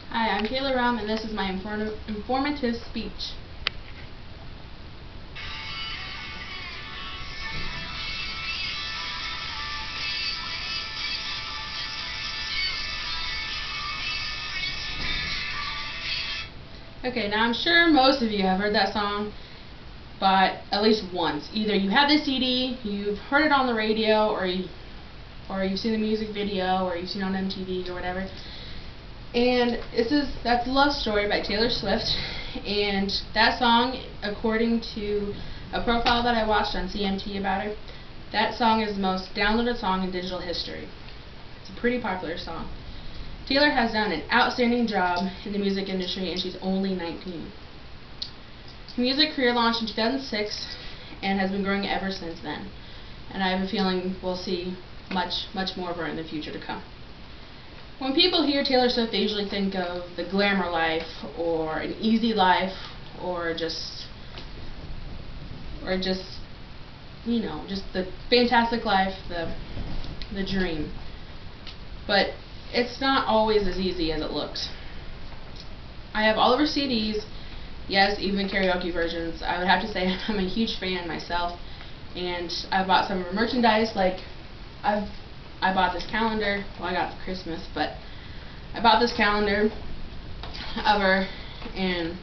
Hi, I'm Kayla Rhum, and this is my informative speech. Okay, now I'm sure most of you have heard that song, but at least once. Either you have the CD, you've heard it on the radio, or you've seen the music video, or you've seen it on MTV or whatever. And that's Love Story by Taylor Swift. And that song, according to a profile that I watched on CMT about her, that song is the most downloaded song in digital history. It's a pretty popular song. Taylor has done an outstanding job in the music industry, and she's only 19. Her music career launched in 2006 and has been growing ever since then. And I have a feeling we'll see much, much more of her in the future to come. When people hear Taylor Swift, they usually think of the glamour life, or an easy life, or just you know, just the fantastic life, the dream. But it's not always as easy as it looks. I have all of her CDs, yes, even karaoke versions. I would have to say I'm a huge fan myself, and I bought some of her merchandise. Like I bought this calendar. Well, I got it for Christmas, but I bought this calendar of her, and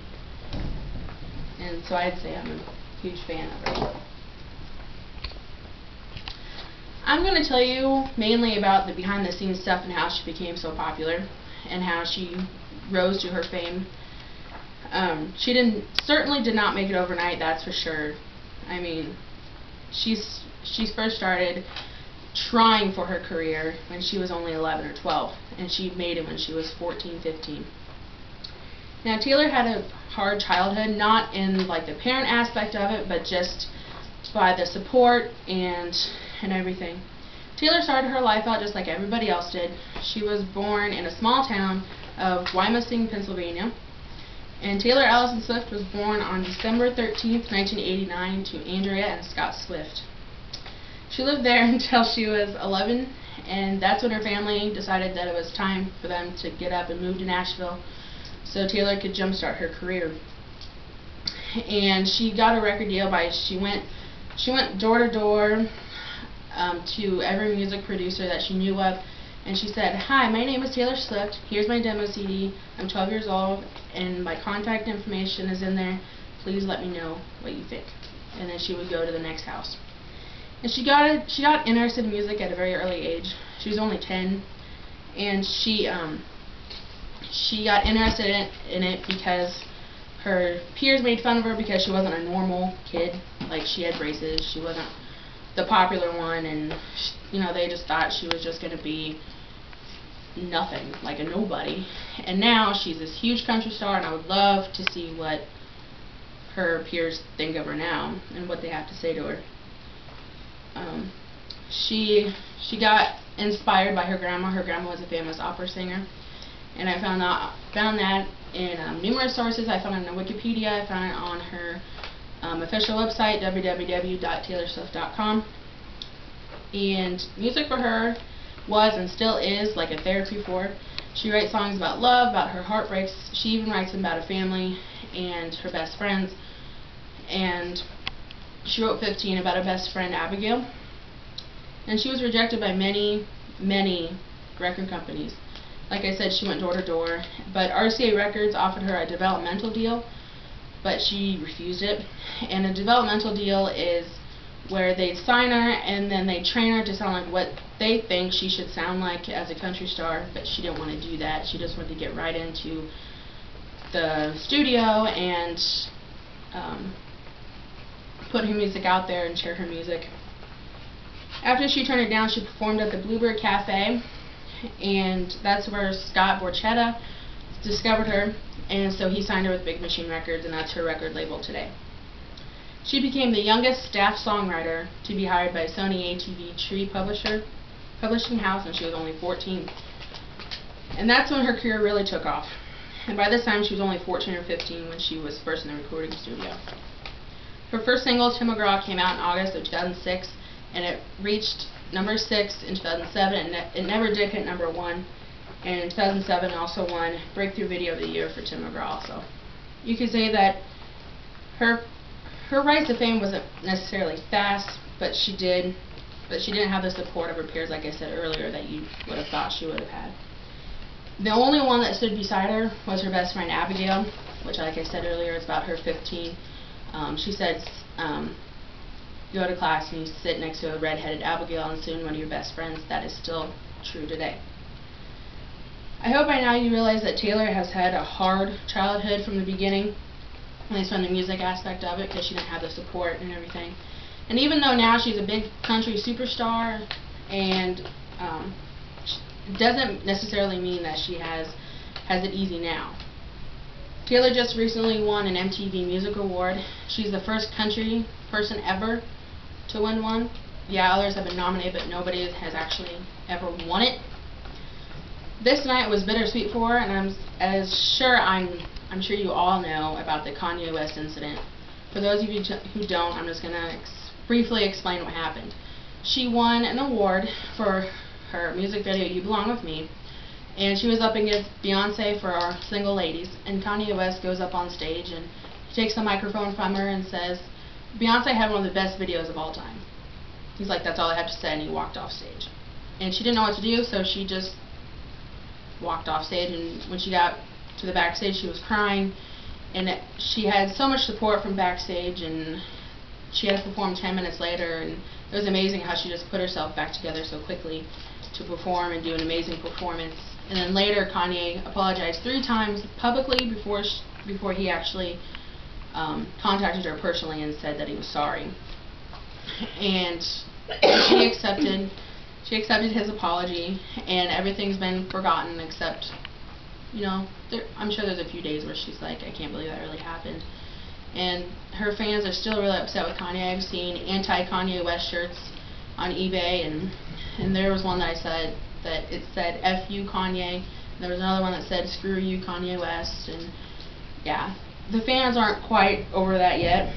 so I'd say I'm a huge fan of her. I'm going to tell you mainly about the behind-the-scenes stuff and how she became so popular and how she rose to her fame. She certainly did not make it overnight, that's for sure. I mean, she's first started trying for her career when she was only 11 or 12, and she made it when she was 14, 15. Now, Taylor had a hard childhood, not in like the parent aspect of it, but just by the support and everything. Taylor started her life out just like everybody else did. She was born in a small town of Wyoming, Pennsylvania, and Taylor Allison Swift was born on December 13th, 1989 to Andrea and Scott Swift. She lived there until she was 11, and that's when her family decided that it was time for them to get up and move to Nashville so Taylor could jumpstart her career. And she got a record deal by she went door to door to every music producer that she knew of, and she said, "Hi, my name is Taylor Swift. Here's my demo CD. I'm 12 years old, and my contact information is in there. Please let me know what you think." And then she would go to the next house. And she got interested in music at a very early age. She was only 10, and she got interested in it because her peers made fun of her because she wasn't a normal kid. Like, she had braces, she wasn't the popular one, and you know, they just thought she was just going to be nothing, like a nobody. And now she's this huge country star, and I would love to see what her peers think of her now and what they have to say to her. She got inspired by her grandma. Her grandma was a famous opera singer, and I found that in numerous sources. I found it on Wikipedia. I found it on her official website, www.taylorswift.com. And music for her was and still is like a therapy for her. She writes songs about love, about her heartbreaks. She even writes about her family and her best friends. And she wrote 15 about her best friend Abigail. And she was rejected by many, many record companies. Like I said, she went door to door, but RCA Records offered her a developmental deal, but she refused it. And a developmental deal is where they sign her and then they train her to sound like what they think she should sound like as a country star, but she didn't want to do that. She just wanted to get right into the studio and put her music out there and share her music. After she turned it down, she performed at the Bluebird Cafe, and that's where Scott Borchetta discovered her, and so he signed her with Big Machine Records, and that's her record label today. She became the youngest staff songwriter to be hired by Sony ATV Tree Publishing House, and she was only 14. And that's when her career really took off. And by this time, she was only 14 or 15 when she was first in the recording studio. Her first single, Tim McGraw, came out in August of 2006, and it reached number 6 in 2007, and it never did hit number 1. And in 2007, also won Breakthrough Video of the Year for Tim McGraw. So you could say that her rise to fame wasn't necessarily fast, but she didn't have the support of her peers, like I said earlier, that you would have thought she would have had. The only one that stood beside her was her best friend Abigail, which, like I said earlier, is about her 15. She said, go to class and you sit next to a red-headed Abigail and soon one of your best friends. That is still true today. I hope by now you realize that Taylor has had a hard childhood from the beginning, at least from the music aspect of it, because she didn't have the support and everything. And even though now she's a big country superstar, and it doesn't necessarily mean that she has it easy now. Taylor just recently won an MTV Music Award. She's the first country person ever to win one. Yeah, others have been nominated, but nobody has actually ever won it. This night was bittersweet for her, and I'm sure you all know about the Kanye West incident. For those of you who don't, I'm just going to briefly explain what happened. She won an award for her music video, You Belong With Me, and she was up against Beyonce for our Single Ladies, and Kanye West goes up on stage and he takes the microphone from her and says, Beyonce had one of the best videos of all time. He's like, that's all I have to say, and he walked off stage. And she didn't know what to do, so she just walked off stage, and when she got to the backstage she was crying, and she had so much support from backstage, and she had to perform 10 minutes later, and it was amazing how she just put herself back together so quickly to perform and do an amazing performance. And then later Kanye apologized 3 times publicly before he actually contacted her personally and said that he was sorry. And she accepted his apology, and everything's been forgotten except, you know, I'm sure there's a few days where she's like, I can't believe that really happened. And her fans are still really upset with Kanye. I've seen anti-Kanye West shirts on eBay, and there was one that I said that it said F you Kanye. There was another one that said screw you Kanye West, and yeah, the fans aren't quite over that yet.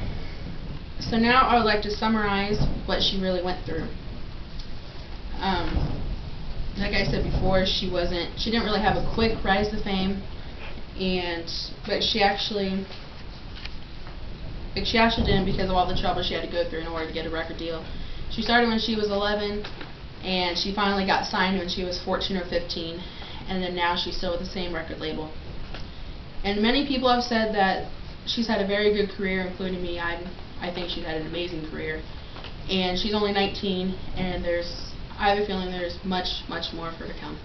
So now I would like to summarize what she really went through. Like I said before, she didn't really have a quick rise to fame, but she actually didn't, because of all the trouble she had to go through in order to get a record deal. She started when she was 11, and she finally got signed when she was 14 or 15, and then now she's still with the same record label. And many people have said that she's had a very good career, including me. I think she's had an amazing career. And she's only 19, and I have a feeling there's much, much more for her to come.